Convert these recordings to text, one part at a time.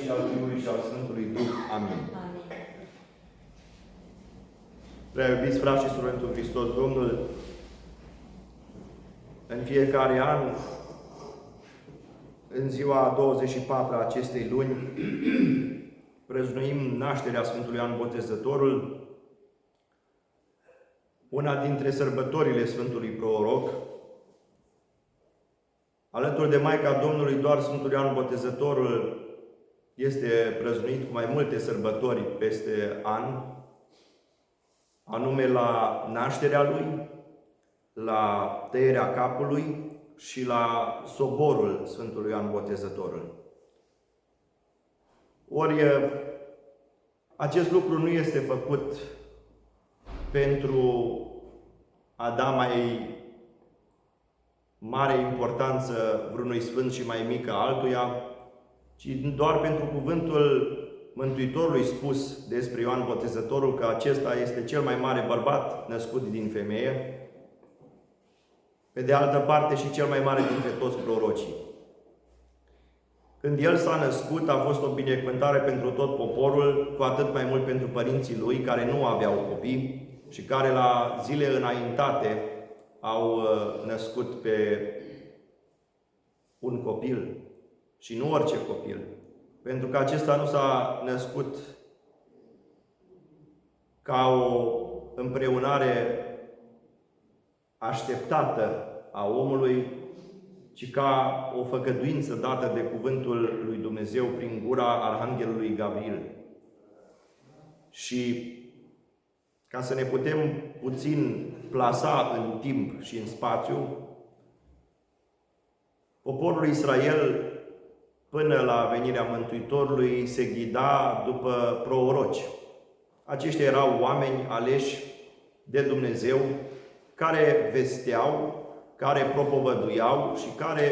și al Fiului și al Sfântului Duh. Amin. Amin. Prea iubiți frați și surori într Hristos Domnul, în fiecare an, în ziua 24 a acestei luni, prăznuim nașterea Sfântului Ioan Botezătorul, una dintre sărbătorile Sfântului Proroc. Alături de Maica Domnului, doar Sfântul Ioan Botezătorul este prăznuit cu mai multe sărbători peste an, anume la nașterea lui, la tăierea capului și la soborul Sfântului Ioan Botezătorul. Ori acest lucru nu este făcut pentru a da mai mare importanță vreunui sfânt și mai mică altuia, ci doar pentru cuvântul Mântuitorului spus despre Ioan Botezătorul că acesta este cel mai mare bărbat născut din femeie, pe de altă parte și cel mai mare dintre toți prorocii. Când el s-a născut, a fost o binecuvântare pentru tot poporul, cu atât mai mult pentru părinții lui, care nu aveau copii și care la zile înaintate au născut pe un copil și nu orice copil. Pentru că acesta nu s-a născut ca o împreunare așteptată a omului, ci ca o făgăduință dată de cuvântul lui Dumnezeu prin gura Arhanghelului Gabriel. Și ca să ne putem puțin plasa în timp și în spațiu, poporul Israel, până la venirea Mântuitorului, se ghida după proroci. Aceștia erau oameni aleși de Dumnezeu, care vesteau, care propovăduiau și care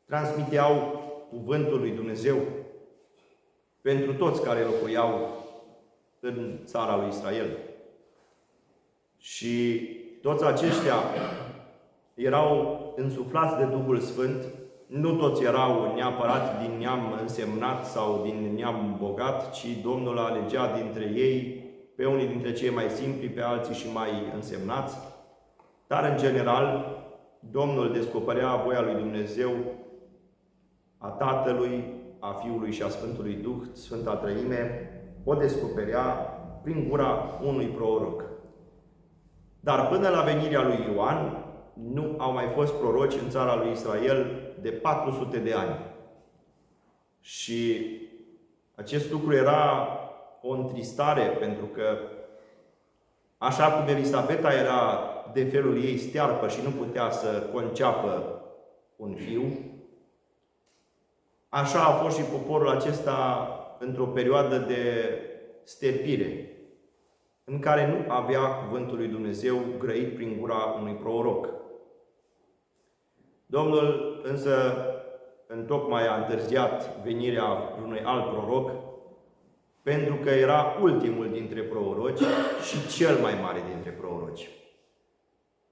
transmiteau cuvântul lui Dumnezeu pentru toți care locuiau în țara lui Israel. Și toți aceștia erau însuflați de Duhul Sfânt. Nu toți erau neapărat din neam însemnat sau din neam bogat, ci Domnul alegea dintre ei pe unii dintre cei mai simpli, pe alții și mai însemnați. Dar, în general, Domnul descoperea voia lui Dumnezeu, a Tatălui, a Fiului și a Sfântului Duh, Sfânta Trăime, o descoperea prin gura unui proroc. Dar până la venirea lui Ioan, nu au mai fost proroci în țara lui Israel de 400 de ani. Și acest lucru era o întristare, pentru că așa cum Elisabeta era de felul ei stearpă și nu putea să conceapă un fiu, așa a fost și poporul acesta într-o perioadă de sterpire, în care nu avea cuvântul lui Dumnezeu grăit prin gura unui proroc. Domnul însă întocmai a întârziat venirea unui alt proroc, pentru că era ultimul dintre proroci și cel mai mare dintre proroci.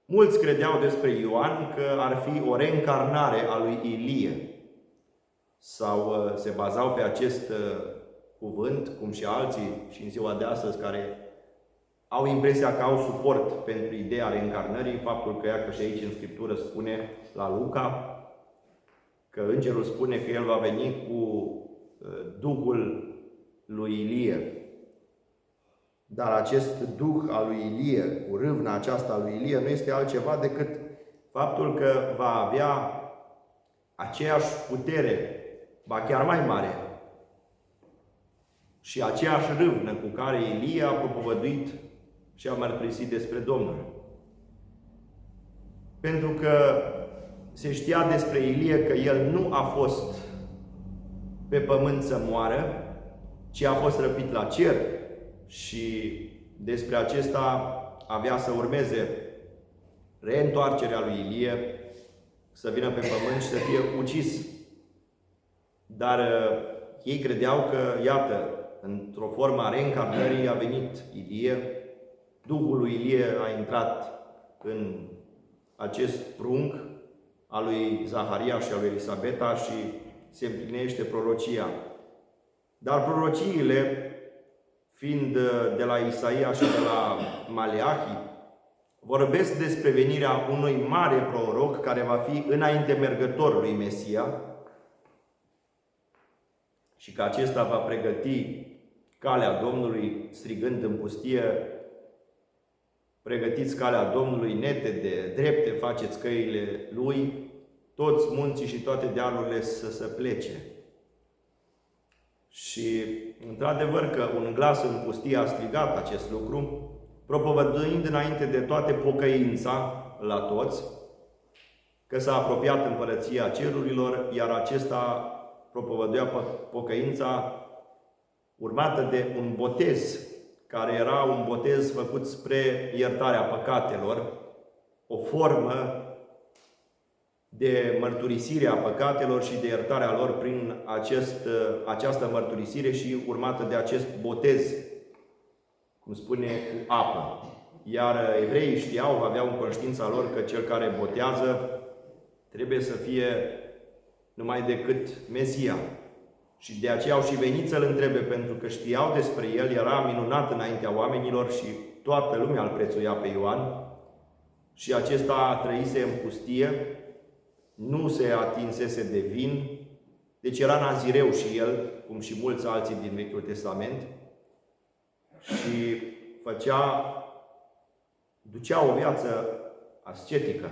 Mulți credeau despre Ioan că ar fi o reîncarnare a lui Ilie, sau se bazau pe acest cuvânt, cum și alții și în ziua de astăzi, care au impresia că au suport pentru ideea reîncarnării, faptul că ea, că și aici în Scriptură spune la Luca, că îngerul spune că el va veni cu Duhul lui Ilie. Dar acest Duh al lui Ilie, cu râvna aceasta a lui Ilie, nu este altceva decât faptul că va avea aceeași putere, ba chiar mai mare, și aceeași râvnă cu care Ilie a propovăduit și a mărturisit despre Domnul. Pentru că se știa despre Ilie că el nu a fost pe pământ să moară, ci a fost răpit la cer, și despre acesta avea să urmeze reîntoarcerea lui Ilie, să vină pe pământ și să fie ucis. Dar ei credeau că, iată, într-o formă a reîncarnării a venit Ilie, Duhul lui Ilie a intrat în acest prunc al lui Zaharia și al lui Elisabeta și se împlinește prorocia. Dar prorociile, fiind de la Isaia și de la Maleahi, vorbesc despre venirea unui mare proroc care va fi înainte mergătorului Mesia și că acesta va pregăti calea Domnului, strigând în pustie: pregătiți calea Domnului, netede, drepte faceți căile Lui, toți munții și toate dealurile să se plece. Și într-adevăr că un glas în pustie a strigat acest lucru, propovăduind înainte de toate pocăința la toți, că s-a apropiat împărăția cerurilor, iar acesta propovăduia pocăința urmată de un botez, care era un botez făcut spre iertarea păcatelor, o formă de mărturisire a păcatelor și de iertarea lor prin această mărturisire și urmată de acest botez, cum spune, cu apă. Iar evreii știau, aveau în conștiința lor că cel care botează trebuie să fie numai decât Mesia. Și de aceea au și venit să-L întrebe, pentru că știau despre El, era minunat înaintea oamenilor și toată lumea îl prețuia pe Ioan. Și acesta trăise în pustie, nu se atinsese de vin, deci era nazireu și el, cum și mulți alții din Vechiul Testament, și ducea o viață ascetică.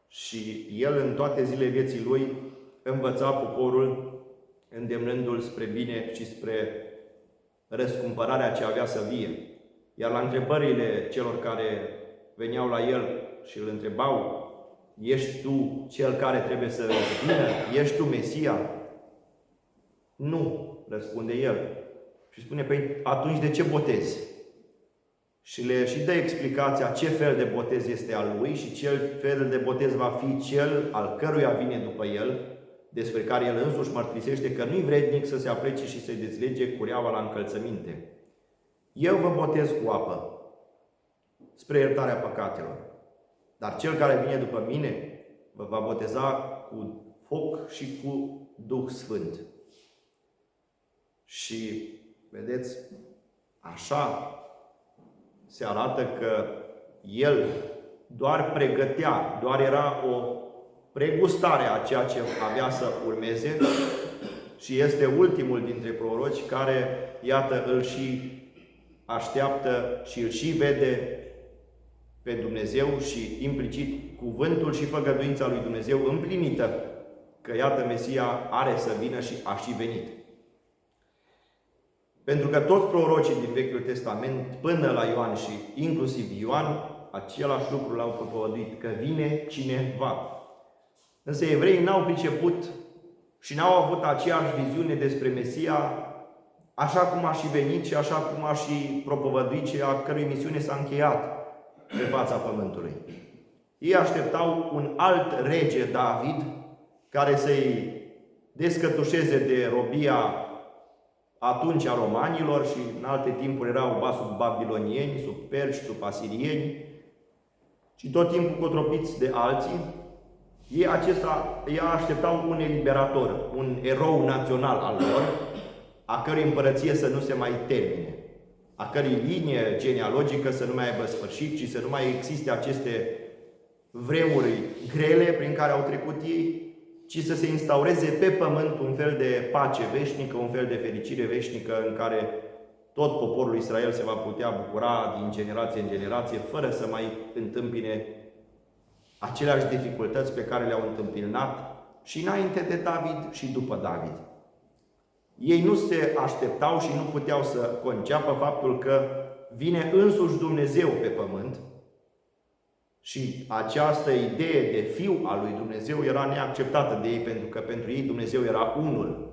Și el, în toate zilele vieții lui, învăța poporul, îndemnându-l spre bine și spre răscumpărarea ce avea să vie. Iar la întrebările celor care veneau la el și îl întrebau: ești tu cel care trebuie să vină? Ești tu Mesia? Nu, răspunde el. Și spune: păi atunci de ce botezi? Și le și dă explicația ce fel de botez este al lui și ce fel de botez va fi cel al căruia vine după el, despre care el însuși mărturisește că nu-i vrednic să se aplece și să-i dezlege cureaua la încălțăminte. Eu vă botez cu apă spre iertarea păcatelor, dar cel care vine după mine vă va boteza cu foc și cu Duh Sfânt. Și vedeți, așa se arată că el doar pregătea, doar era o pregustare a ceea ce avea să urmeze și este ultimul dintre proroci care, iată, îl și așteaptă și îl și vede pe Dumnezeu și implicit cuvântul și făgăduința lui Dumnezeu împlinită, că, iată, Mesia are să vină și a și venit. Pentru că toți prorocii din Vechiul Testament, până la Ioan și inclusiv Ioan, același lucru l-au propovăduit, că vine cineva. Însă evreii n-au priceput și n-au avut aceeași viziune despre Mesia, așa cum a și venit și așa cum a și propovăduit și a cărui misiune s-a încheiat pe fața pământului. Ei așteptau un alt rege, David, care să-i descătușeze de robia atunci a romanilor și în alte timpuri erau sub babilonieni, sub perși, sub asirieni și tot timpul cotropiți de alții. Ei așteptau un eliberator, un erou național al lor, a cărui împărăție să nu se mai termine, a cărei linie genealogică să nu mai aibă sfârșit, ci să nu mai existe aceste vremuri grele prin care au trecut ei, ci să se instaureze pe pământ un fel de pace veșnică, un fel de fericire veșnică în care tot poporul Israel se va putea bucura din generație în generație, fără să mai întâmpine aceleași dificultăți pe care le-au întâmpinat și înainte de David și după David. Ei nu se așteptau și nu puteau să conceapă faptul că vine însuși Dumnezeu pe pământ și această idee de Fiu al lui Dumnezeu era neacceptată de ei, pentru că pentru ei Dumnezeu era unul.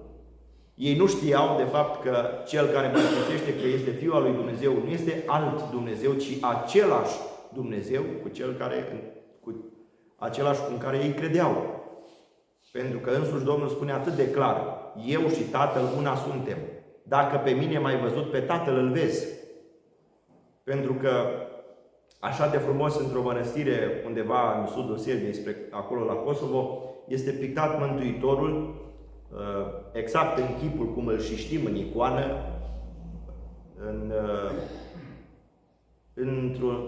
Ei nu știau de fapt că Cel care mărturisește că este Fiul al lui Dumnezeu nu este alt Dumnezeu, ci același Dumnezeu cu același în care ei credeau. Pentru că însuși Domnul spune atât de clar: eu și Tatăl una suntem. Dacă pe mine m-ai văzut, pe Tatăl îl vezi. Pentru că așa de frumos într-o mănăstire undeva în sudul Serbiei, spre acolo la Kosovo, este pictat Mântuitorul, exact în chipul cum îl și știm în icoană,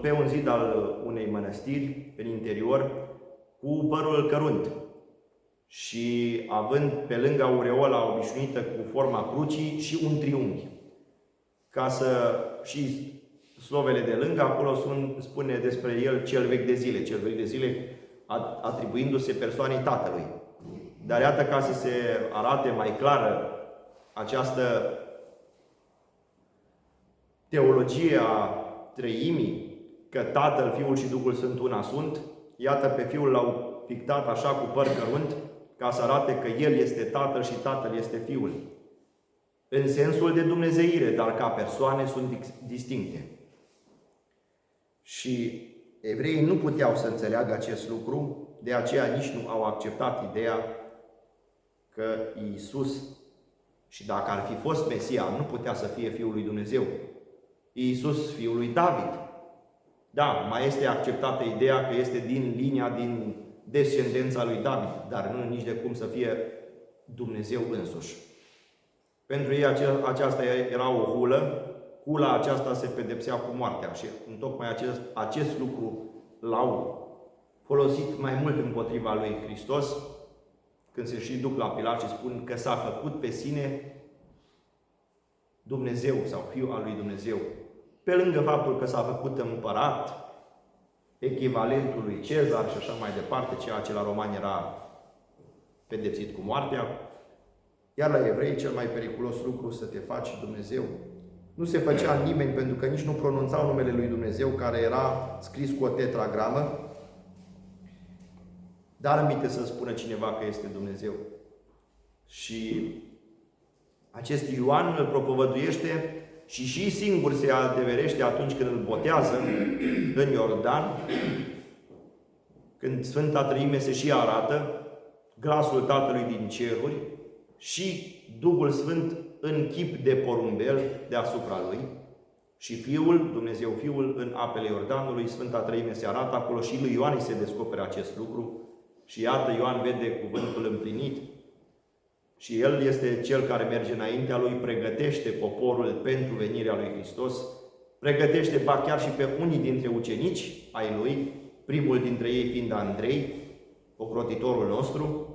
pe un zid al unei mănăstiri, în interior, cu părul cărunt. Și având pe lângă aureola obișnuită cu forma crucii și un triunghi. Ca să și slovele de lângă, acolo spune despre el cel vechi de zile. Cel vechi de zile atribuindu-se persoanei Tatălui. Dar iată, ca să se arate mai clară această teologie a Treimii, că Tatăl, Fiul și Duhul Sfânt una sunt, iată, pe Fiul l-au pictat așa cu păr cărunt, ca să arate că El este Tatăl și Tatăl este Fiul. În sensul de dumnezeire, dar ca persoane sunt distincte. Și evreii nu puteau să înțeleagă acest lucru, de aceea nici nu au acceptat ideea că Iisus, și dacă ar fi fost Mesia, nu putea să fie Fiul lui Dumnezeu. Iisus, Fiul lui David. Da, mai este acceptată ideea că este din descendența lui David, dar nu nici de cum să fie Dumnezeu însuși. Pentru ei aceasta era o hulă, hula aceasta se pedepsea cu moartea și întocmai acest lucru l-au folosit mai mult împotriva lui Hristos, când se și duc la Pilat și spun că s-a făcut pe sine Dumnezeu sau Fiul al lui Dumnezeu. Pe lângă faptul că s-a făcut împărat, echivalentul lui Cezar și așa mai departe, ceea ce la romani era pedepsit cu moartea, iar la evrei cel mai periculos lucru să te faci Dumnezeu. Nu se făcea nimeni pentru că nici nu pronunțau numele lui Dumnezeu, care era scris cu o tetragramă, dar aminte să spună cineva că este Dumnezeu. Și acest Ioan îl propovăduiește și singur se adeverește atunci când îl botează în Iordan, când Sfânta Treime se și arată, glasul Tatălui din ceruri și Duhul Sfânt în chip de porumbel deasupra lui și Fiul, Dumnezeu Fiul, în apele Iordanului, Sfânta Treime se arată acolo și lui Ioan îi se descoperă acest lucru și iată, Ioan vede cuvântul împlinit și el este cel care merge înaintea lui, pregătește poporul pentru venirea lui Hristos, pregătește ba chiar și pe unii dintre ucenici ai lui, primul dintre ei fiind Andrei, ocrotitorul nostru,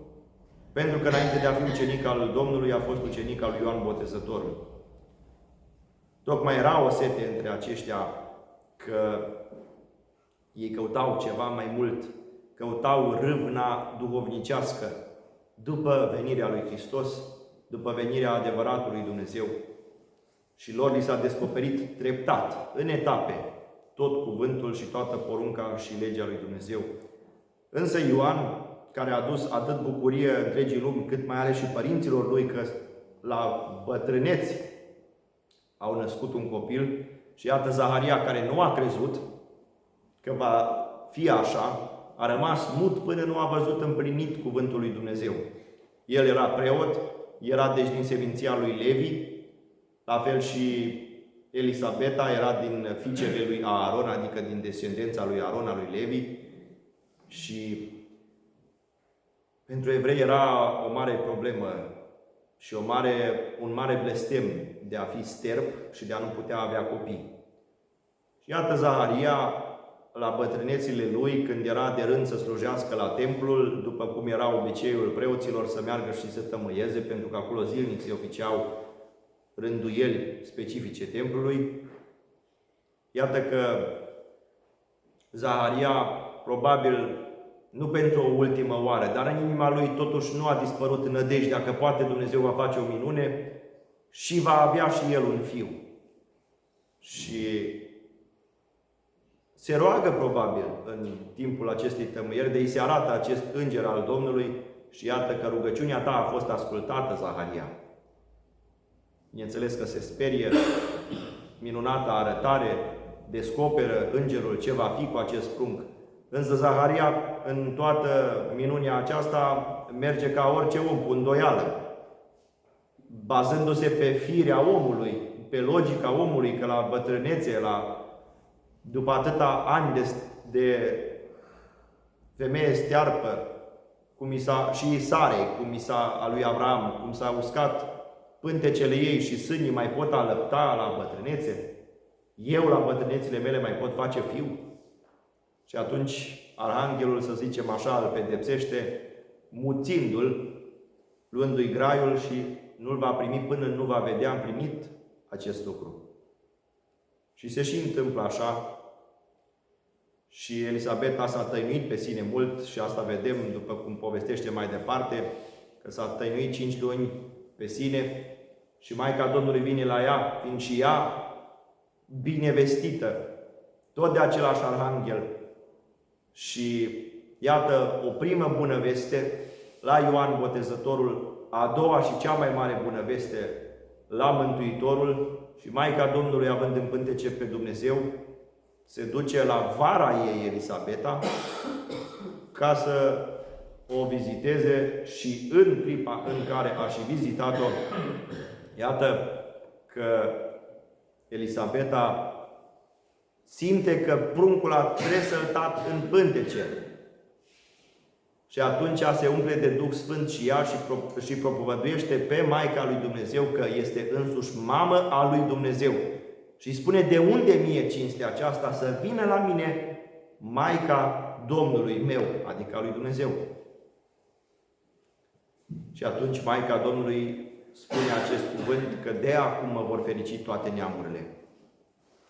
pentru că înainte de a fi ucenic al Domnului, a fost ucenic al lui Ioan Botezătorul. Tocmai era o sete între aceștia că ei căutau ceva mai mult, căutau râvna duhovnicească după venirea lui Hristos, după venirea adevăratului Dumnezeu. Și lor li s-a descoperit treptat, în etape, tot cuvântul și toată porunca și legea lui Dumnezeu. Însă Ioan, care a adus atât bucurie întregii lumi, cât mai ales și părinților lui, că la bătrâneți au născut un copil, și iată Zaharia, care nu a crezut că va fi așa, a rămas mut până nu a văzut împlinit cuvântul lui Dumnezeu. El era preot, era deci din seminția lui Levi, la fel și Elisabeta era din fiicele lui Aaron, adică din descendența lui Aaron, a lui Levi. Și pentru evrei era o mare problemă și un mare blestem de a fi sterb și de a nu putea avea copii. Și iată Zaharia, la bătrânețile lui, când era de rând să slujească la templul, după cum era obiceiul preoților să meargă și să tămâieze, pentru că acolo zilnic se oficiau rânduieli specifice templului. Iată că Zaharia, probabil nu pentru o ultimă oară, dar în inima lui totuși nu a dispărut nădejdea că poate Dumnezeu va face o minune și va avea și el un fiu. Și se roagă probabil în timpul acestei tămâieri, de îi se arată acest înger al Domnului și iată că rugăciunea ta a fost ascultată, Zaharia. Bineînțeles că se sperie, minunata arătare, descoperă îngerul ce va fi cu acest prunc. Însă Zaharia, în toată minunia aceasta, merge ca orice om, cu îndoială, bazându-se pe firea omului, pe logica omului, că la bătrânețe, la după atâta ani de femeie stearpă, și Isarei, a lui Avram, cum s-a uscat pântecele ei și sânii mai pot alăpta la bătrânețe, eu la bătrânețile mele mai pot face fiu? Și atunci arhanghelul, să zicem așa, îl pedepsește muțindu-l, luându-i graiul și nu-l va primi până nu va vedea împlinit acest lucru. Și se și întâmplă așa. Și Elisabeta s-a tăinuit pe sine mult și asta vedem, după cum povestește mai departe, că s-a tăinuit 5 luni pe sine și Maica Domnului vine la ea, fiind și ea binevestită, tot de același arhanghel. Și iată o primă bună veste la Ioan Botezătorul, a doua și cea mai mare bună veste la Mântuitorul, și Maica Domnului, având în pântece pe Dumnezeu, se duce la vara ei, Elisabeta, ca să o viziteze și în clipa în care a și vizitat-o, iată că Elisabeta simte că pruncul a tresăltat în pântece. Și atunci se umple de Duh Sfânt și ea și propovăduiește pe Maica lui Dumnezeu că este însuși mamă a lui Dumnezeu. Și spune: de unde mie cinstea aceasta să vină la mine Maica Domnului meu, adică a lui Dumnezeu? Și atunci Maica Domnului spune acest cuvânt, că de acum mă vor ferici toate neamurile.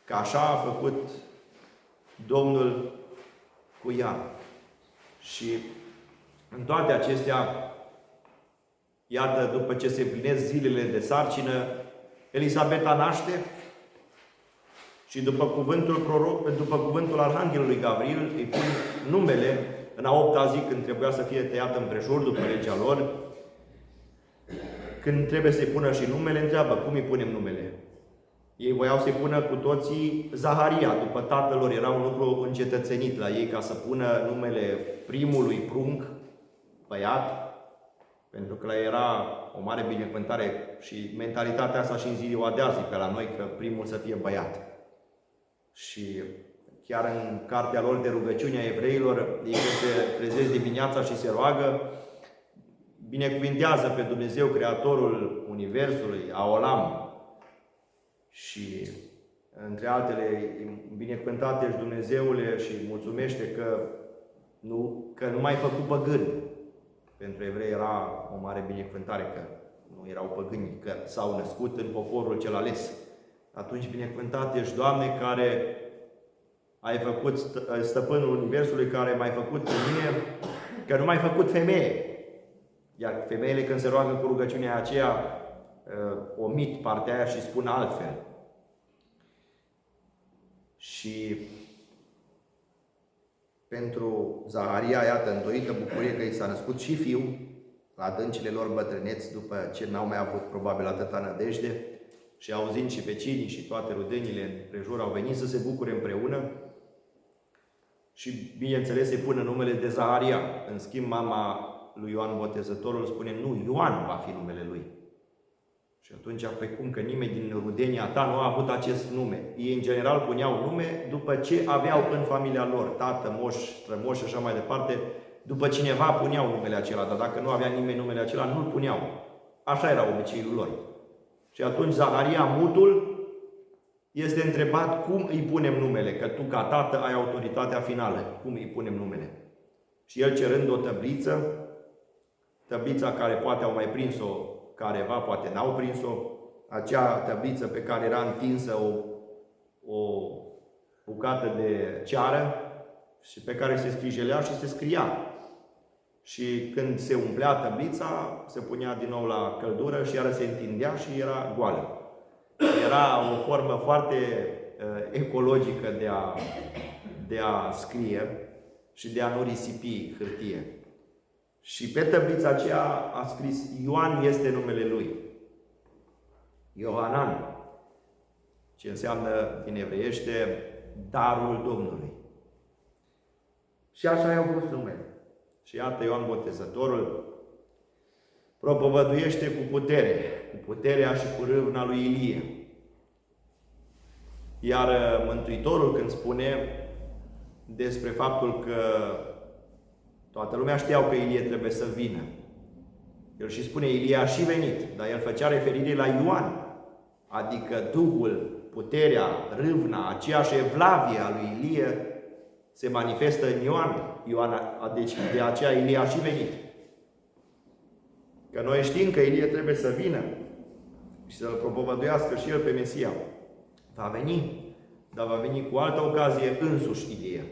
Că așa a făcut Domnul cu ea. Și în toate acestea, iată, după ce se împlinesc zilele de sarcină, Elisabeta naște și după cuvântul Arhanghelului Gavril îi pun numele în a 8-a zi, când trebuia să fie tăiată împrejur după legea lor. Când trebuie să-i pună și numele, întreabă: cum îi punem numele? Ei voiau să-i pună cu toții Zaharia, după tatăl lor. Era un lucru încetățenit la ei ca să pună numele primului prunc, băiat, pentru că era o mare binecuvântare și mentalitatea asta și în ziua de azi pe la noi, că primul să fie băiat. Și chiar în cartea lor de rugăciune a evreilor, ei când se trezesc dimineața și se roagă, binecuvintează pe Dumnezeu, Creatorul Universului, Aolam. Și între altele, binecuvântat ești Dumnezeule, și mulțumește că nu m-ai făcut păgân. Pentru evrei era o mare binecuvântare că nu erau păgâni, că s-au născut în poporul cel ales. Atunci binecuvântat ești, Doamne, care ai făcut stăpânul Universului, care m-ai făcut pe mine, că nu m-ai făcut femeie. Iar femeile, când se roagă cu rugăciunea aceea, omit partea aia și spun altfel. Și pentru Zaharia, iată, îndoită bucurie că i s-a născut și fiu la adâncile lor bătrâneți, după ce n-au mai avut probabil atâta nădejde, și auzind și vecinii și toate rudenile împrejur au venit să se bucure împreună. Și bineînțeles îi pune numele de Zaharia. În schimb, mama lui Ioan Botezătorul spune: nu, Ioan va fi numele lui. Și atunci, pe cum că nimeni din rudenia ta nu a avut acest nume? Ei, în general, puneau nume după ce aveau în familia lor, tată, moș, strămoș și așa mai departe. După cineva puneau numele acela, dar dacă nu avea nimeni numele acela, nu-l puneau. Așa era obiceiul lor. Și atunci Zaharia, mutul, este întrebat cum îi punem numele, că tu, ca tată, ai autoritatea finală. Cum îi punem numele? Și el, cerând o tăbliță, tăblița care poate au mai prins-o careva, poate n-au prins-o, acea tăbliță pe care era întinsă o bucată de ceară și pe care se scrijelea și se scria. Și când se umplea tăblița, se punea din nou la căldură și iară se întindea și era goală. Era o formă foarte ecologică de a scrie și de a nu risipi hârtie. Și pe tăblița aceea a scris: Ioan este numele lui. Iohanan, ce înseamnă din evreiește darul Domnului. Și așa i-au pus numele. Și iată, Ioan Botezătorul propovăduiește cu puterea și cu râvna lui Ilie. Iar Mântuitorul, când spune despre faptul că toată lumea știau că Ilie trebuie să vină, el și spune, Ilie a și venit, dar el făcea referire la Ioan, adică Duhul, puterea, râvna, aceeași evlavie a lui Ilie se manifestă în Ioan. Deci de aceea Ilie a și venit. Că noi știm că Ilie trebuie să vină și să-L propovăduiască și el pe Mesia. Va veni, dar va veni cu altă ocazie însuși Ilie.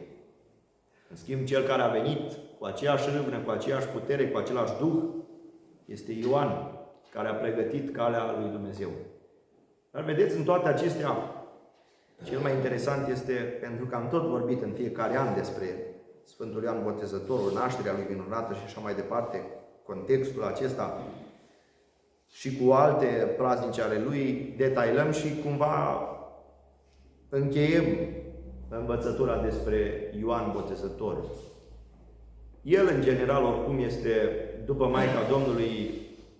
În schimb, cel care a venit cu aceeași râvnă, cu aceeași putere, cu același Duh, este Ioan, care a pregătit calea lui Dumnezeu. Dar vedeți, în toate acestea, cel mai interesant este, pentru că am tot vorbit în fiecare an despre Sfântul Ioan Botezătorul, nașterea lui minunată și așa mai departe, contextul acesta și cu alte praznici ale lui, detailăm și cumva încheiem învățătura despre Ioan Botezătorul. El, în general, oricum este, după Maica Domnului,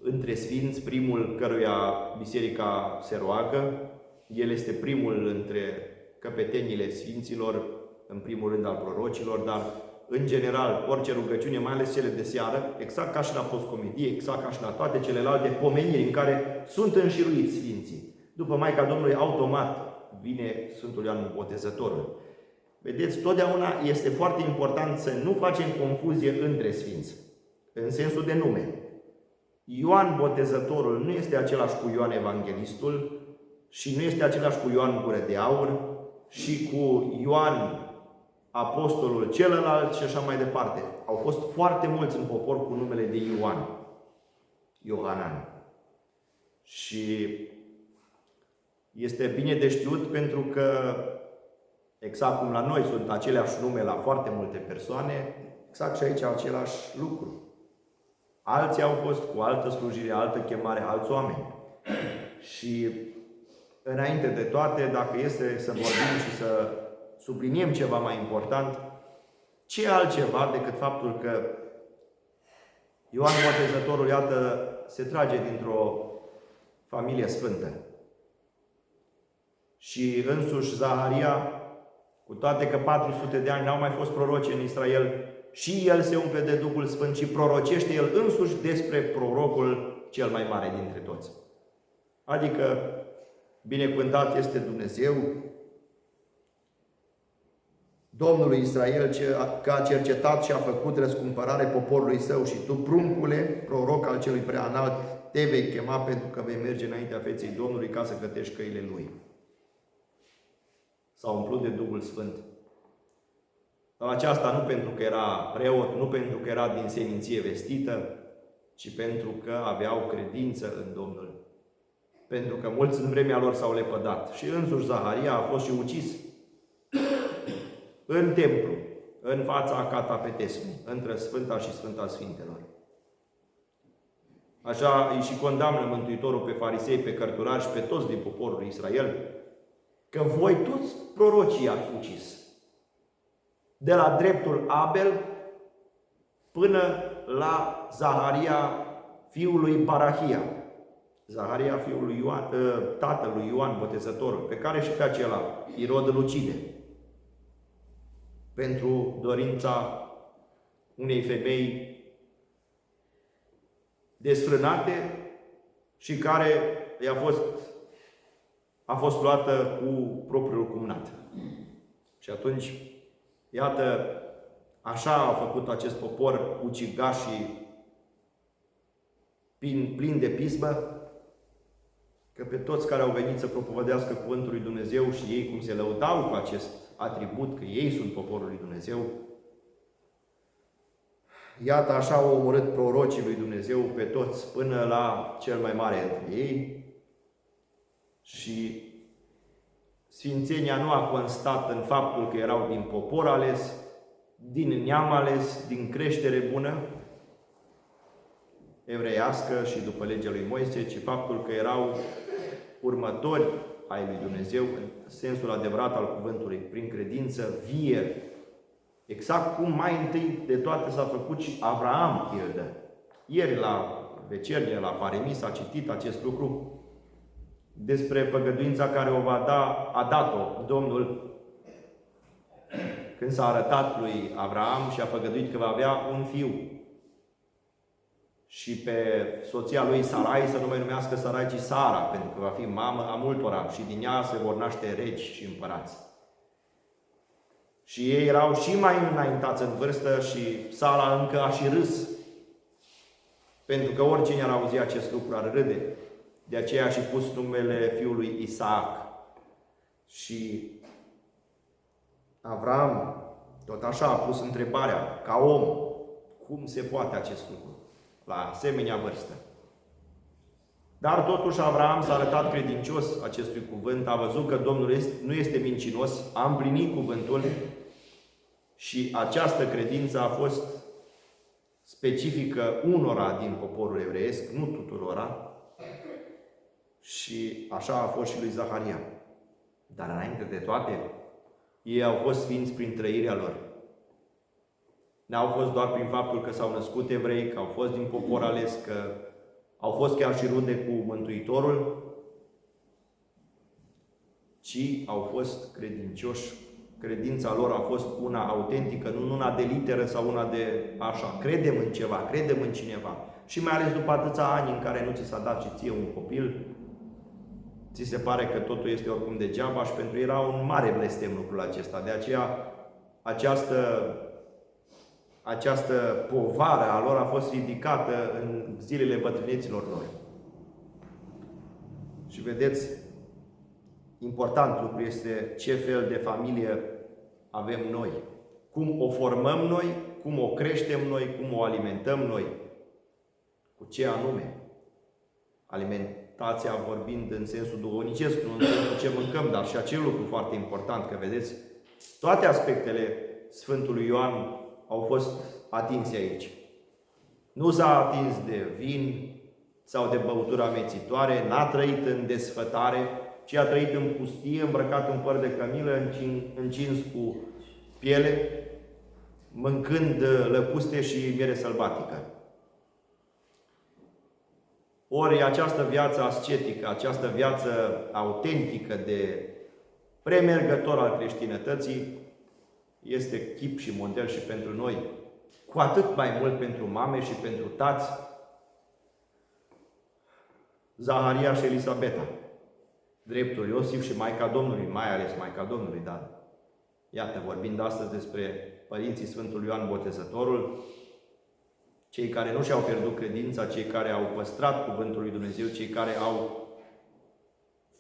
între sfinți, primul căruia biserica se roagă. El este primul între căpetenile sfinților, în primul rând al prorocilor, dar, în general, orice rugăciune, mai ales cele de seară, exact ca și la postcomedie, exact ca și la toate celelalte pomeniri în care sunt înșiruiți sfinții. După Maica Domnului, automat vine Sfântul Ioan Botezătorul. Vedeți, totdeauna este foarte important să nu facem confuzie între sfinți, în sensul de nume. Ioan Botezătorul nu este același cu Ioan Evanghelistul și nu este același cu Ioan Gură de Aur și cu Ioan Apostolul celălalt și așa mai departe. Au fost foarte mulți în popor cu numele de Ioan, Iohanan. Și este bine de știut pentru că, exact cum la noi sunt aceleași nume la foarte multe persoane, exact și aici același lucru. Alții au fost cu altă slujire, altă chemare, alți oameni. Și înainte de toate, dacă este să vorbim și să subliniem ceva mai important, ce altceva decât faptul că Ioan Botezătorul, iată, se trage dintr-o familie sfântă. Și însuși Zaharia, cu toate că 400 de ani n-au mai fost proroci în Israel, și el se umple de Duhul Sfânt și prorocește el însuși despre prorocul cel mai mare dintre toți. Adică, binecuvântat este Dumnezeu, Domnul lui Israel, că a cercetat și a făcut răscumpărare poporului său, și tu, pruncule, proroc al celui preanalt, te vei chema, pentru că vei merge înaintea feței Domnului ca să cătești căile Lui. S-a umplut de Duhul Sfânt. Dar aceasta nu pentru că era preot, nu pentru că era din seminție vestită, ci pentru că aveau credință în Domnul. Pentru că mulți în vremea lor s-au lepădat. Și însuși Zaharia a fost și ucis în templu, în fața catapetesului, între Sfânta și Sfânta Sfintelor. Așa îi și condamnă Mântuitorul pe farisei, pe cărturari și pe toți din poporul Israel, că voi toți prorocii ați ucis. De la dreptul Abel până la Zaharia, fiul lui Barahia. Zaharia, fiul lui Ioan, tatălui Ioan Botezătorul, pe care și pe acela Irod îl ucide pentru dorința unei femei desfrânate și care a fost luată cu propriul cumnat. Și atunci, iată, așa a făcut acest popor ucigaș și plin de pismă, că pe toți care au venit să propovădească cuvântul lui Dumnezeu și ei cum se lăudau cu acest atribut, că ei sunt poporul lui Dumnezeu, iată, așa au omorât prorocii lui Dumnezeu pe toți până la cel mai mare între ei. Și sfințenia nu a constat în faptul că erau din popor ales, din neam ales, din creștere bună evreiască și după legea lui Moise, ci faptul că erau următori ai lui Dumnezeu în sensul adevărat al cuvântului, prin credință vie. Exact cum mai întâi de toate s-a făcut și Avraam, pildă. Ieri la vecernie, la Paremii, s-a citit acest lucru. despre făgăduința care o va da, a dat-o Domnul când s-a arătat lui Avram și a făgăduit că va avea un fiu. Și pe soția lui Sarai să nu mai numească Sarai, ci Sara, pentru că va fi mamă a multora și din ea se vor naște regi și împărați. Și ei erau și mai înaintați în vârstă și Sara încă a și râs. Pentru că oricine ar auzi acest lucru ar râde. De aceea a și pus numele fiului Isaac. Și Avram tot așa a pus întrebarea, ca om, cum se poate acest lucru la asemenea vârstă? Dar totuși Avram s-a arătat credincios acestui cuvânt, a văzut că Domnul nu este mincinos, a împlinit cuvântul și această credință a fost specifică unora din poporul evreiesc, nu tuturora, și așa a fost și lui Zaharia. Dar înainte de toate, ei au fost sfinți prin trăirea lor. N-au fost doar prin faptul că s-au născut evrei, că au fost din popor ales, că au fost chiar și rude cu Mântuitorul, ci au fost credincioși. Credința lor a fost una autentică, nu una de literă sau una de așa. Credem în ceva, credem în cineva. Și mai ales după atâția ani în care nu ți s-a dat și ție un copil, ți se pare că totul este oricum degeaba și pentru ei era un mare blestem lucrul acesta. De aceea, această povară a lor a fost ridicată în zilele bătrâneților lor. Și vedeți, important lucru este ce fel de familie avem noi. Cum o formăm noi, cum o creștem noi, cum o alimentăm noi. Cu ce anume. Alimentația vorbind în sensul duhovnicesc, nu în sensul ce mâncăm, dar și acel lucru foarte important, că vedeți, toate aspectele Sfântului Ioan au fost atinse aici. Nu s-a atins de vin sau de băutură amețitoare, n-a trăit în desfătare, ci a trăit în pustie, îmbrăcat în păr de cămilă, încins cu piele, mâncând lăcuste și miere sălbatică. Ori această viață ascetică, această viață autentică de premergător al creștinătății, este chip și model și pentru noi, cu atât mai mult pentru mame și pentru tați, Zaharia și Elisabeta, dreptul Iosif și Maica Domnului, mai ales Maica Domnului, dar iată, vorbind astăzi despre părinții Sfântului Ioan Botezătorul, cei care nu și-au pierdut credința, cei care au păstrat cuvântul lui Dumnezeu, cei care au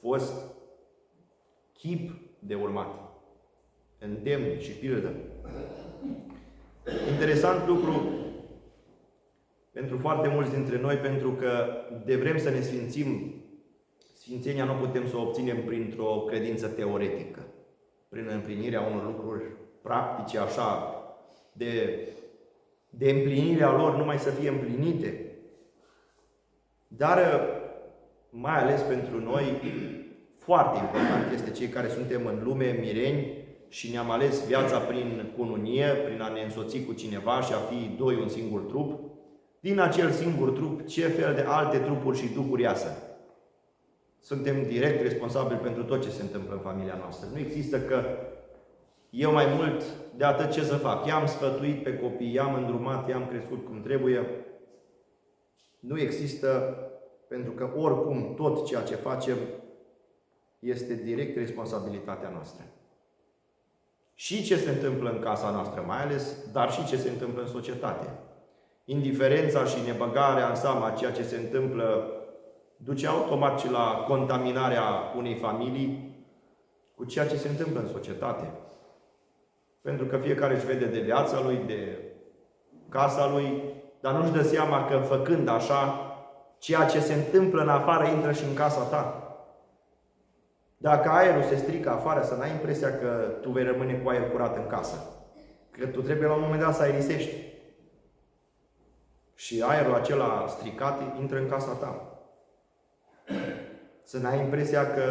fost chip de urmat, îndemn și pildă. Interesant lucru pentru foarte mulți dintre noi, pentru că de vrem să ne sfințim, sfințenia nu putem să o obținem printr-o credință teoretică, prin împlinirea unor lucruri practice, așa, de împlinirea lor numai să fie împlinite. Dar, mai ales pentru noi, foarte important este cei care suntem în lume mireni și ne-am ales viața prin cununie, prin a ne însoți cu cineva și a fi doi un singur trup. Din acel singur trup, ce fel de alte trupuri și duhuri iasă? Suntem direct responsabili pentru tot ce se întâmplă în familia noastră. Nu există că eu mai mult de atât ce să fac. I-am sfătuit pe copii, i-am îndrumat, i-am crescut cum trebuie. Nu există, pentru că oricum tot ceea ce facem este direct responsabilitatea noastră. Și ce se întâmplă în casa noastră mai ales, dar și ce se întâmplă în societate. Indiferența și nebăgarea în seama a ceea ce se întâmplă duce automat și la contaminarea unei familii cu ceea ce se întâmplă în societate. Pentru că fiecare își vede de viața lui, de casa lui, dar nu-și dă seama că făcând așa, ceea ce se întâmplă în afară intră și în casa ta. Dacă aerul se strică afară, să n-ai impresia că tu vei rămâne cu aer curat în casă. Că tu trebuie la un moment dat să aerisești. Și aerul acela stricat intră în casa ta. Să n-ai impresia că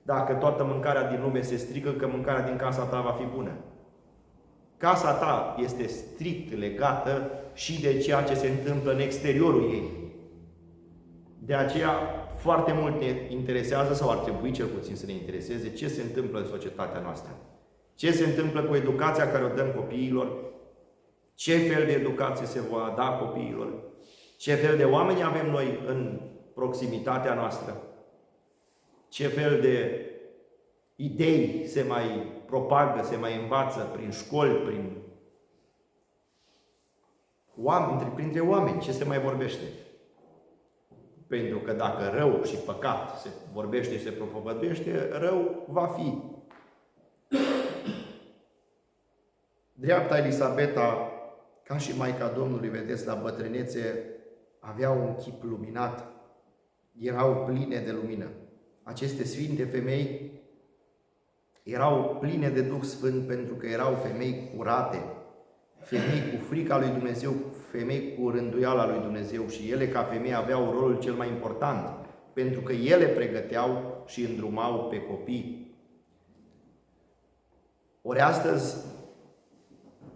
dacă toată mâncarea din lume se strică, că mâncarea din casa ta va fi bună. Casa ta este strict legată și de ceea ce se întâmplă în exteriorul ei. De aceea, foarte mult ne interesează, sau ar trebui cel puțin să ne intereseze, ce se întâmplă în societatea noastră. Ce se întâmplă cu educația care o dăm copiilor, ce fel de educație se va da copiilor, ce fel de oameni avem noi în proximitatea noastră, ce fel de idei se mai propagă, se mai învață prin școli, printre oameni, ce se mai vorbește. Pentru că dacă rău și păcat se vorbește și se propovăduiește, rău va fi. Dreapta Elisabeta, ca și Maica Domnului, vedeți, la bătrânețe, avea un chip luminat, erau pline de lumină. Aceste sfinte femei erau pline de Duh Sfânt pentru că erau femei curate, femei cu frica lui Dumnezeu, femei cu rânduiala lui Dumnezeu, și ele ca femei aveau rolul cel mai important, pentru că ele pregăteau și îndrumau pe copii. Ori astăzi,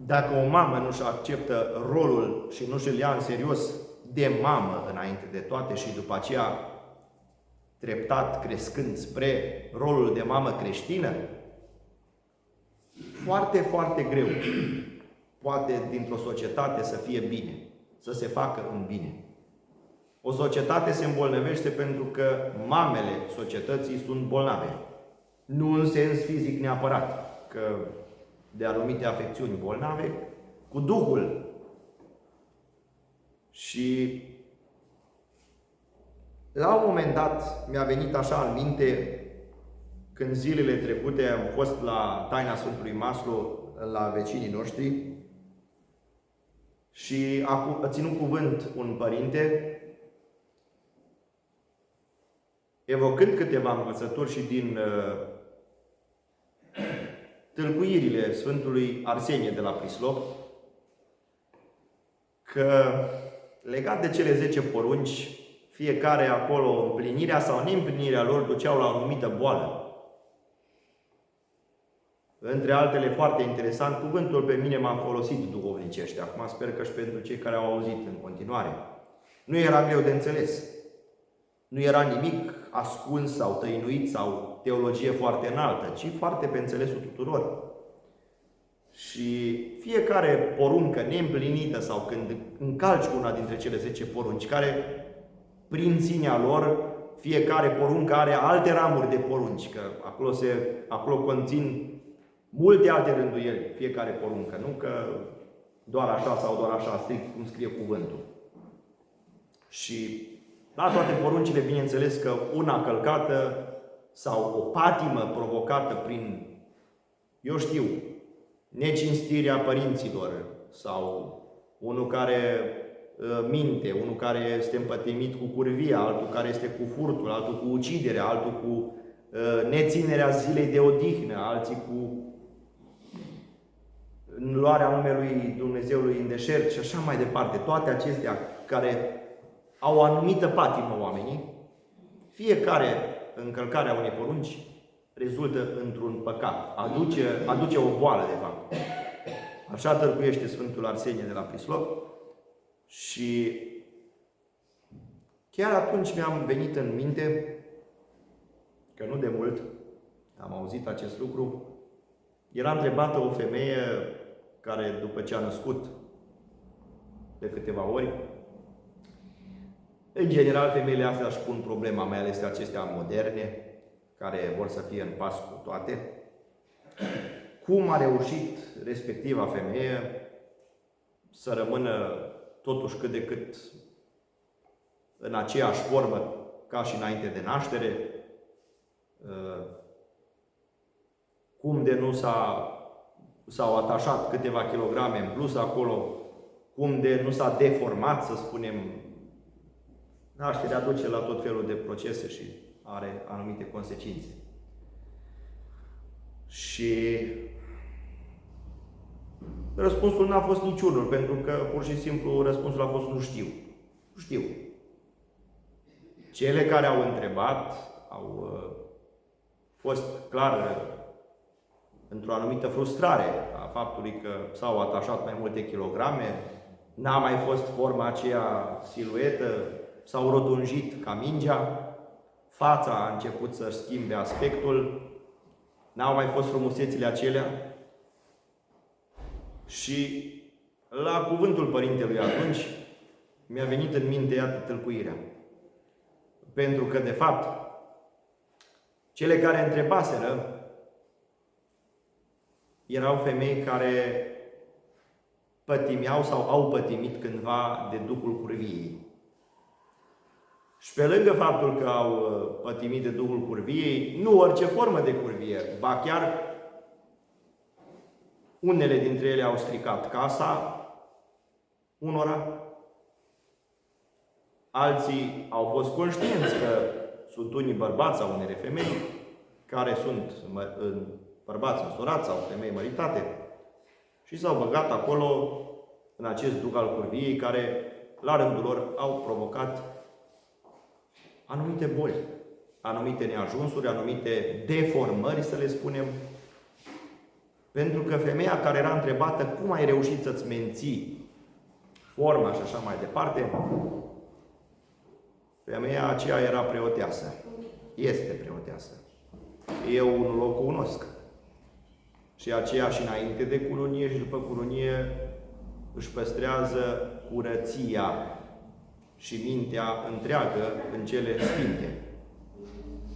dacă o mamă nu-și acceptă rolul și nu și-l ia în serios de mamă înainte de toate și după aceea treptat crescând spre rolul de mamă creștină, foarte, foarte greu poate dintr-o societate să fie bine, să se facă în bine. O societate se îmbolnăvește pentru că mamele societății sunt bolnave. Nu în sens fizic neapărat, că de anumite afecțiuni bolnave, cu Duhul. Și la un moment dat mi-a venit așa în minte, când zilele trecute am fost la taina Sfântului Maslu la vecinii noștri și a ținut cuvânt un părinte, evocând câteva învățături și din tâlcuirile Sfântului Arsenie de la Prislop, că legat de cele 10 porunci, fiecare acolo, împlinirea sau neîmplinirea lor duceau la o anumită boală. Între altele, foarte interesant, cuvântul pe mine m-a folosit duhovnicește. Acum sper că și pentru cei care au auzit în continuare. Nu era greu de înțeles. Nu era nimic ascuns sau tăinuit sau teologie foarte înaltă, ci foarte pe înțelesul tuturor. Și fiecare poruncă neîmplinită sau când încalci una dintre cele 10 porunci, care prin sinea lor, fiecare poruncă are alte ramuri de porunci, că acolo conțin multe alte rânduieli, fiecare poruncă, nu că doar așa sau doar așa, strict cum scrie cuvântul. Și la toate poruncile, bineînțeles că una călcată sau o patimă provocată prin, eu știu, necinstirea părinților sau unul care minte, unul care este împătimit cu curvia, altul care este cu furtul, altul cu uciderea, altul cu neținerea zilei de odihnă, alții cu luarea numelui Dumnezeului în deșert și așa mai departe. Toate acestea care au o anumită patimă oamenii, fiecare încălcarea unei porunci rezultă într-un păcat. Aduce o boală, de fapt. Așa tălcuiește Sfântul Arsenie de la Prislop. Și chiar atunci mi-am venit în minte că nu de mult am auzit acest lucru. Era întrebată o femeie care, după ce a născut de câteva ori, în general, femeile astea își pun problema, mai ales acestea moderne, care vor să fie în pas cu toate. Cum a reușit respectiva femeie să rămână totuși cât de cât în aceeași formă ca și înainte de naștere? Cum de nu s-au atașat câteva kilograme în plus acolo? Cum de nu s-a deformat, să spunem? Nașterea duce la tot felul de procese și are anumite consecințe. Și răspunsul n-a fost niciunul, pentru că pur și simplu răspunsul a fost nu știu. Nu știu. Cele care au întrebat au fost clar într-o anumită frustrare a faptului că s-au atașat mai multe kilograme, n-a mai fost forma aceea siluetă, s-au rotunjit ca mingea, fața a început să-și schimbe aspectul, n-au mai fost frumusețile acelea și la cuvântul părintelui atunci mi-a venit în minte, iată, tâlcuirea. Pentru că, de fapt, cele care întrebaseră erau femei care pătimeau sau au pătimit cândva de duhul curviei. Și pe lângă faptul că au pătimit de duhul curviei, nu orice formă de curvie, ba chiar unele dintre ele au stricat casa unora, alții au fost conștienți că sunt unii bărbați sau unele femei care sunt bărbați însorați sau femei măritate și s-au băgat acolo în acest duh al curviei care la rândul lor au provocat anumite boli, anumite neajunsuri, anumite deformări, să le spunem. Pentru că femeia care era întrebată cum ai reușit să-ți menții forma și așa mai departe, femeia aceea era preoteasă. Este preoteasă. Eu nu o cunosc. Și aceea și înainte de cununie și după cununie își păstrează curăția și mintea întreagă în cele sfinte.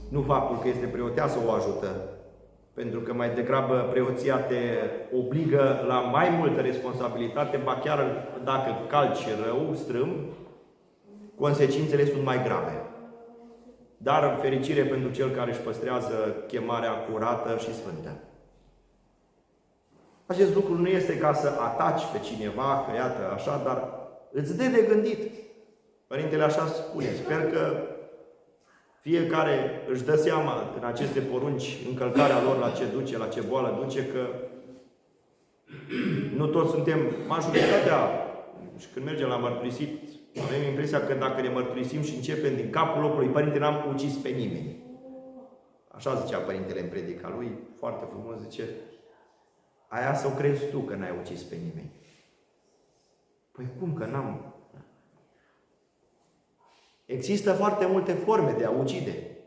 Nu faptul că este preoteasă o ajută, pentru că mai degrabă preoția te obligă la mai multă responsabilitate, ba chiar dacă calci rău, strâmb, consecințele sunt mai grave. Dar fericire pentru cel care își păstrează chemarea curată și sfântă. Acest lucru nu este ca să ataci pe cineva, că iată așa, dar îți dă de gândit. Părintele așa spune. Sper că fiecare își dă seama în aceste porunci, încălcarea lor la ce duce, la ce boală duce, că nu toți suntem, majoritatea, și când mergem la mărturisit, avem impresia că dacă ne mărturisim și începem din capul locului, Părinte, n-am ucis pe nimeni. Așa zicea Părintele în predica lui, foarte frumos, zice, aia să o crezi tu că n-ai ucis pe nimeni. Păi cum că n-am? Există foarte multe forme de a ucide.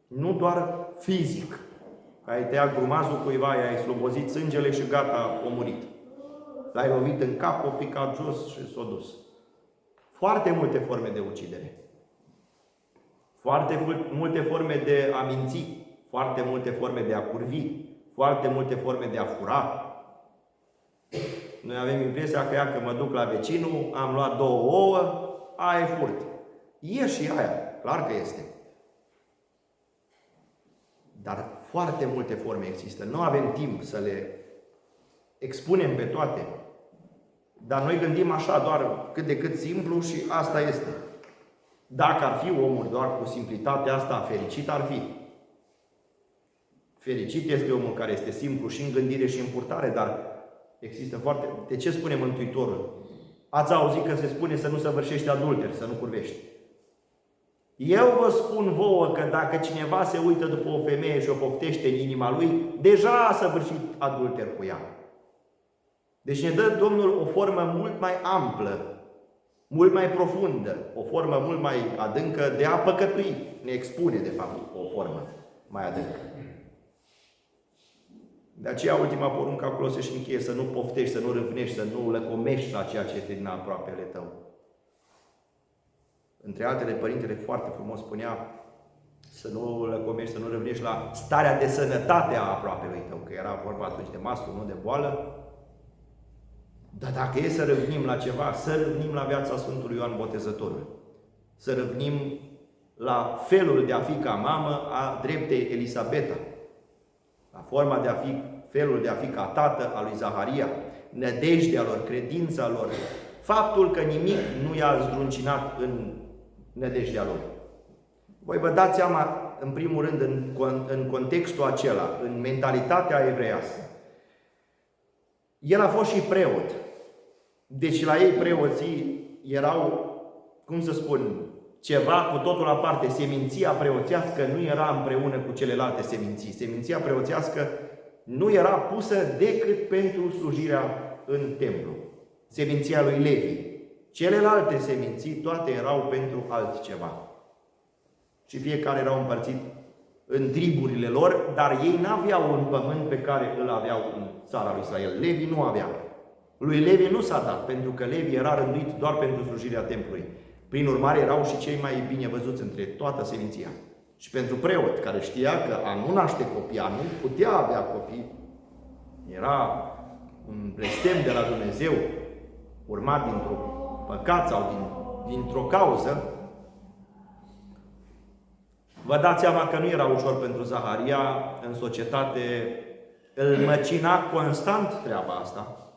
Nu doar fizic. Ai tăiat grumazul cuiva, ai slobozit sângele și gata, a murit. L-ai lovit în cap, o picat jos și s-a dus. Foarte multe forme de ucidere. Foarte multe forme de a minți. Foarte multe forme de a curvi. Foarte multe forme de a fura. Noi avem impresia că mă duc la vecinul, am luat 2 ouă, aia e furt. E și aia, clar că este. Dar foarte multe forme există. Nu avem timp să le expunem pe toate. Dar noi gândim așa, doar cât de cât simplu și asta este. Dacă ar fi omul doar cu simplitatea asta, fericit ar fi. Fericit este omul care este simplu și în gândire și în purtare, dar există foarte... De ce spune Mântuitorul? Ați auzit că se spune să nu săvârșești adulter, să nu curvești. Eu vă spun vouă că dacă cineva se uită după o femeie și o poftește în inima lui, deja a săvârșit adulter cu ea. Deci ne dă Domnul o formă mult mai amplă, mult mai profundă, o formă mult mai adâncă de a păcătui. Ne expune, de fapt, o formă mai adâncă. De aceea, ultima poruncă acolo se și încheie, să nu poftești, să nu râvnești, să nu lăcomești la ceea ce este din aproapele tău. Între altele, Părintele foarte frumos spunea să nu lăcomești, să nu râvnești la starea de sănătate a aproapelui tău, că era vorba atunci de maslu, nu de boală. Dar dacă e să râvnim la ceva, să râvnim la viața Sfântului Ioan Botezătorul. Să râvnim la felul de a fi ca mamă a dreptei Elisabeta. La forma de a fi, felul de a fi ca tată a lui Zaharia. Nădejdea lor, credința lor. Faptul că nimic nu i-a zdruncinat în nădejdea lor. Voi vă dați seama, în primul rând, în contextul acela, în mentalitatea evreiască. El a fost și preot. Deci la ei preoții erau, cum să spun, ceva cu totul aparte. Seminția preoțească nu era împreună cu celelalte seminții. Seminția preoțească nu era pusă decât pentru slujirea în templu. Seminția lui Levi. Celelalte seminții, toate erau pentru altceva. Și fiecare erau împărțit în triburile lor, dar ei n-aveau un pământ pe care îl aveau în țara lui Israel. Levi nu avea. Lui Levi nu s-a dat, pentru că Levi era rânduit doar pentru slujirea templului. Prin urmare, erau și cei mai bine văzuți între toată seminția. Și pentru preot, care știa că a nu naște copii, a nu putea avea copii, era un blestem de la Dumnezeu, urmat dintr-o păcat sau dintr-o cauză. Vă dați seama că nu era ușor pentru Zaharia, în societate îl măcina constant treaba asta.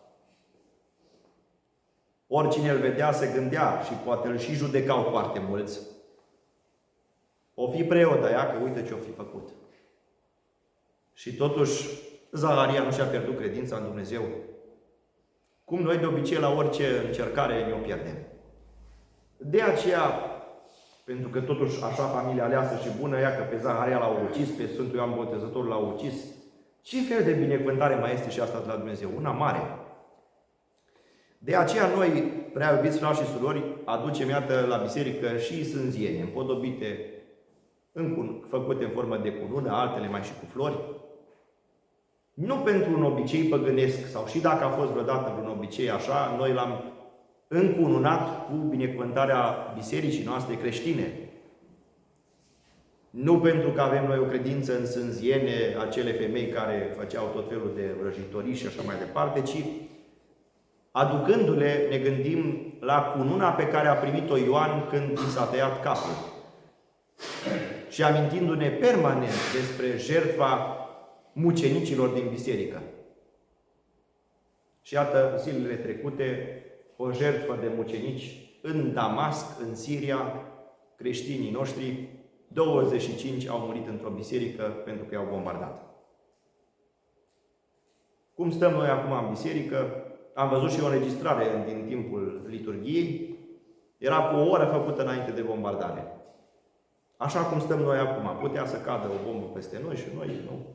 Oricine îl vedea se gândea și poate îl și judecau foarte mulți. O fi preot aia, că uite ce o fi făcut. Și totuși Zaharia nu și-a pierdut credința în Dumnezeu. Cum noi de obicei la orice încercare ne-o pierdem. De aceea, pentru că totuși așa familia aleasă și bună, ea că pe Zaharia l-au ucis, pe Sfântul Ioan Botezătorul l-au ucis, ce fel de binecuvântare mai este și asta de la Dumnezeu? Una mare. De aceea noi, prea iubiți frați și surori, aducem, iată, la biserică și sânziene, împodobite, făcute în formă de cunună, altele mai și cu flori. Nu pentru un obicei păgânesc, sau și dacă a fost vreodată vreun obicei așa, noi l-am încununat cu binecuvântarea bisericii noastre creștine. Nu pentru că avem noi o credință în sânziene, acele femei care făceau tot felul de vrăjitorii și așa mai departe, ci aducându-le, ne gândim la cununa pe care a primit-o Ioan când i s-a tăiat capul. Și amintindu-ne permanent despre jertfa mucenicilor din biserică. Și iată, zilele trecute, o jertfă de mucenici în Damasc, în Siria, creștinii noștri, 25 au murit într-o biserică pentru că i-au bombardat. Cum stăm noi acum în biserică? Am văzut și o înregistrare din timpul liturghiei. Era cu o oră făcută înainte de bombardare. Așa cum stăm noi acum. Putea să cadă o bombă peste noi și noi nu.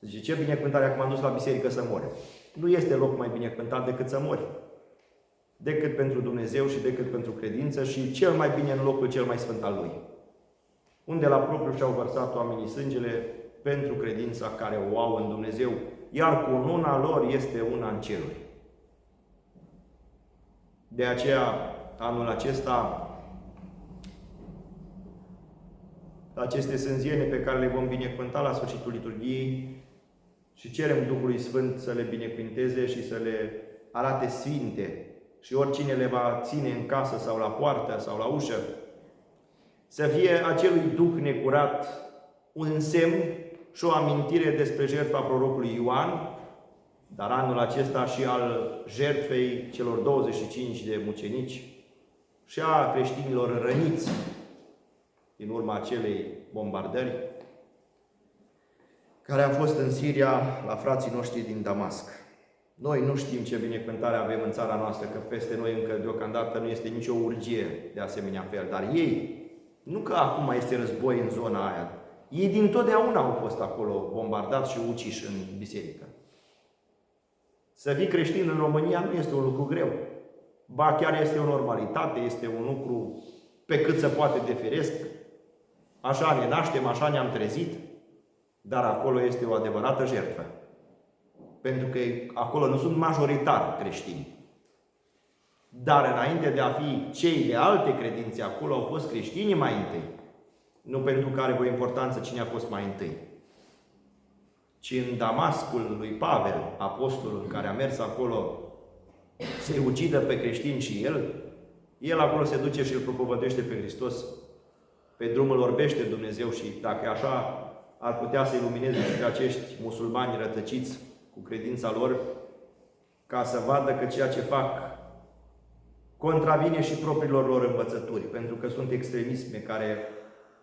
Zice, ce binecuvântare acum am dus la biserică să mori. Nu este loc mai binecuvântat decât să mori. Decât pentru Dumnezeu și decât pentru credință și cel mai bine în locul cel mai sfânt al Lui. Unde la propriu și-au vărsat oamenii sângele pentru credința care o au în Dumnezeu. Iar cununa lor este una în ceruri. De aceea, anul acesta, aceste sânziene pe care le vom binecuvânta la sfârșitul liturghiei și cerem Duhului Sfânt să le binecuvinteze și să le arate sfinte și oricine le va ține în casă sau la poartă sau la ușă, să fie acelui Duh necurat un semn și o amintire despre jertfa prorocului Ioan, dar anul acesta și al jertfei celor 25 de mucenici și a creștinilor răniți din urma acelei bombardări, care a fost în Siria la frații noștri din Damasc. Noi nu știm ce binecuvântare avem în țara noastră, că peste noi încă deocamdată nu este nicio urgie de asemenea fel, dar ei, nu că acum este război în zona aia, ei dintotdeauna au fost acolo bombardați și uciși în biserică. Să fii creștin în România nu este un lucru greu. Ba chiar este o normalitate, este un lucru pe cât se poate de firesc. Așa ne naștem, așa ne-am trezit, dar acolo este o adevărată jertfă. Pentru că acolo nu sunt majoritari creștini. Dar înainte de a fi cei de alte credințe, acolo au fost creștinii mai întâi. Nu pentru că are o importanță cine a fost mai întâi. Ci în Damascul lui Pavel, apostolul care a mers acolo să-i ucidă pe creștini și el acolo se duce și îl propovăduiește pe Hristos. Pe drum îl orbește Dumnezeu și dacă așa ar putea să ilumineze și pe acești musulmani rătăciți cu credința lor, ca să vadă că ceea ce fac contravine și propriilor lor învățături, pentru că sunt extremisme care,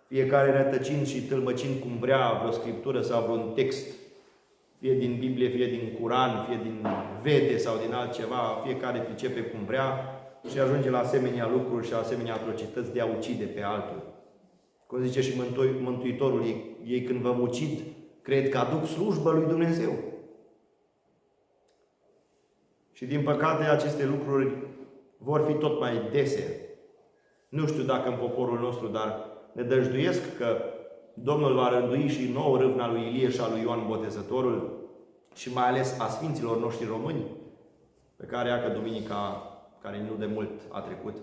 fiecare rătăcind și tâlmăcind cum vrea vreo scriptură sau vreun text, fie din Biblie, fie din Curan, fie din Vede sau din altceva, fiecare pricepe cum vrea și ajunge la asemenea lucruri și la asemenea atrocități de a ucide pe altul. Cum zice și Mântuitorul, ei când vă ucid, cred că aduc slujbă lui Dumnezeu. Și din păcate aceste lucruri vor fi tot mai dese. Nu știu dacă în poporul nostru, dar ne dăjduiesc că Domnul va rândui și nouă râvna lui Ilie și a lui Ioan Botezătorul și mai ales a Sfinților noștri români, pe care iacă duminica care nu de mult a trecut.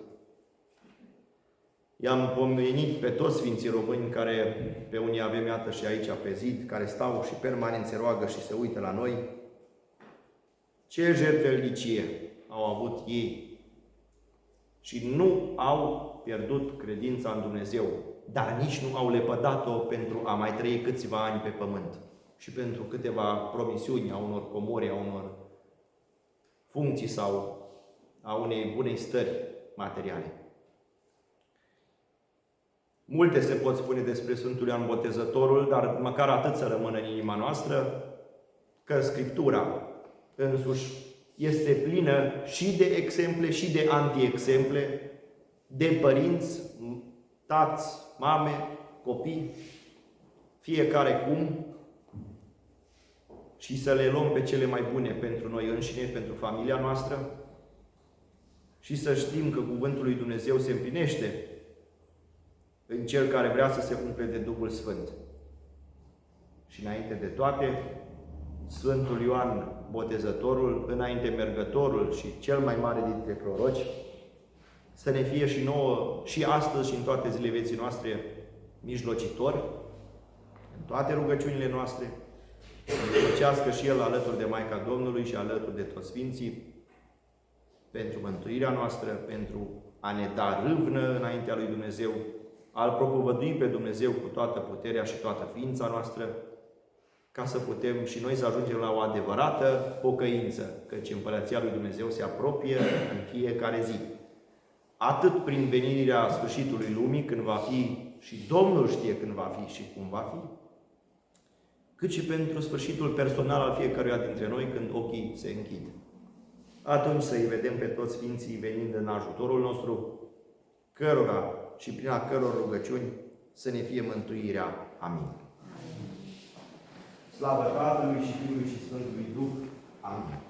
I-am pomenit pe toți Sfinții Români, care pe unii avem, iată, și aici pe zid, care stau și permanent se roagă și se uită la noi. Ce jertfelnicie au avut ei și nu au pierdut credința în Dumnezeu, dar nici nu au lepădat-o pentru a mai trăi câțiva ani pe pământ și pentru câteva promisiuni a unor comori, a unor funcții sau a unei bunei stări materiale. Multe se pot spune despre Sfântul Ioan Botezătorul, dar măcar atât să rămână în inima noastră, că Scriptura însuși este plină și de exemple și de anti-exemple, de părinți, tați, mame, copii, fiecare cum, și să le luăm pe cele mai bune pentru noi înșine, pentru familia noastră, și să știm că Cuvântul lui Dumnezeu se împlinește în Cel care vrea să se umple de Duhul Sfânt. Și înainte de toate, Sfântul Ioan Botezătorul, înainte mergătorul și cel mai mare dintre proroci, să ne fie și nouă, și astăzi și în toate zilele vieții noastre, mijlocitor, în toate rugăciunile noastre, să mijlocească și El alături de Maica Domnului și alături de toți Sfinții, pentru mântuirea noastră, pentru a ne da râvnă înaintea lui Dumnezeu, a-L propovădui pe Dumnezeu cu toată puterea și toată ființa noastră, ca să putem și noi să ajungem la o adevărată pocăință, căci Împărăția lui Dumnezeu se apropie în fiecare zi. Atât prin venirea sfârșitului lumii, când va fi, și Domnul știe când va fi și cum va fi, cât și pentru sfârșitul personal al fiecăruia dintre noi, când ochii se închid. Atunci să-i vedem pe toți Sfinții venind în ajutorul nostru, cărora și prin a căror rugăciuni să ne fie mântuirea. Amin. Slavă Tatălui și Fiului și Sfântului Duh. Amin.